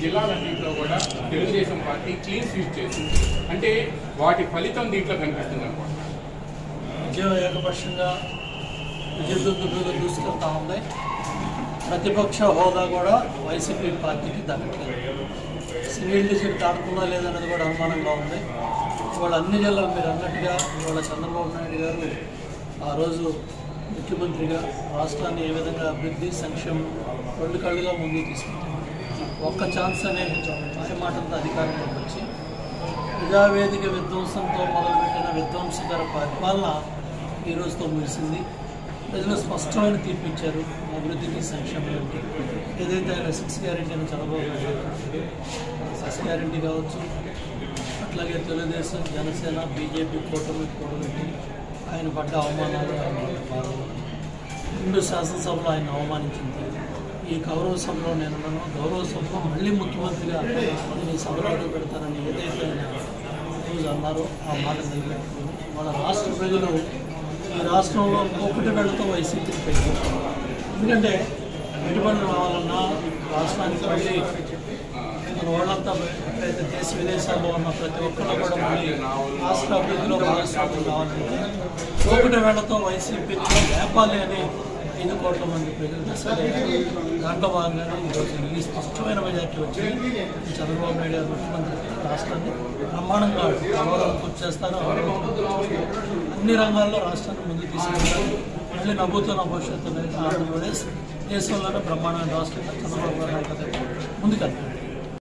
జిల్లాలన్నింటిలో కూడా Telugu Desam party clean sweep చేసింది. అంటే వాటి ఫలితం దీంట్లో కనిపిస్తుంది అనుకుంటున్నాను. విజయం ఏకపక్షంగా విజయదుర్గంలో దూసుకెళ్తా ఉంది. ప్రతిపక్ష హోదా కూడా వైసీపీ పార్టీకి దక్కట్లేదు. సింగిల్ డిజిట్ దాటుతుందా లేదనేది కూడా అనుమానంగా ఉంది. ఇవాళ అన్ని జిల్లాలు మీరు అన్నట్టుగా ఇవాళ చంద్రబాబు నాయుడు గారు ఆ రోజు ముఖ్యమంత్రిగా రాష్ట్రాన్ని ఏ విధంగా అభివృద్ధి సంక్షేమం రెండు కళ్ళుగా ముందుకు తీసుకుంటారు. ఒక్క ఛాన్స్ అనే మాటంతో అధికారంలోకి వచ్చి ప్రజావేదిక విధ్వంసంతో మొదలుపెట్టిన విధ్వంసకర పరిపాలన ఈ రోజుతో ముగిసింది. ప్రజలు స్పష్టమైన తీర్పు ఇచ్చారు అభివృద్ధికి సంక్షేమానికి. ఏదైతే ఆయన 6 గ్యారెంటీని చంద్రబాబు నాయుడు 6 గ్యారెంటీ కావచ్చు, అట్లాగే తెలుగుదేశం జనసేన బీజేపీ కూటమికి ఆయన పడ్డ అవమానాలు, ఆయన బాధలు, 2 శాసనసభలో ఆయన అవమానించింది. ఈ గౌరవ సభలో నేనున్నాను, గౌరవ సభలో మళ్ళీ ముఖ్యమంత్రిగా నేను సభలో పెడతానని ఏదైతే ఆయన రోజు అన్నారో ఆ మాట నిలబెట్టుకుని మన రాష్ట్ర ప్రజలు ఈ రాష్ట్రంలో ఒకటి వెళ్ళతో వైసీపీ పెట్టారు. ఎందుకంటే పెట్టుబడులు రావాలన్నా రాష్ట్రానికి మళ్ళీ మన వాళ్ళంతా ఎక్కడైతే దేశ విదేశాల్లో ఉన్న ప్రతి ఒక్కరు కూడా మళ్ళీ రాష్ట్ర అభివృద్ధిలో భాగస్వామ్యం కావాలంటే ఒకటి వేళ్లతో వైసీపీలో లేపాలి అని 5 కోట్ల మంది ప్రజలు సరే దాంట్లో భాగంగానే ఈరోజు ఈ స్పష్టమైన మెజార్టీ వచ్చి చంద్రబాబు నాయుడు గారు ముఖ్యమంత్రి రాష్ట్రాన్ని బ్రహ్మాండంగా అమరావతి పూర్తి చేస్తారు. అన్ని రంగాల్లో రాష్ట్రాన్ని ముందుకు తీసుకెళ్తారు. మళ్ళీ నవ్వుతున్న భవిష్యత్తు ఆంధ్రప్రదేశ్ దేశంలోనే బ్రహ్మాండమైన రాష్ట్రంగా చంద్రబాబు నాయుడు ముందుకెళ్తారు.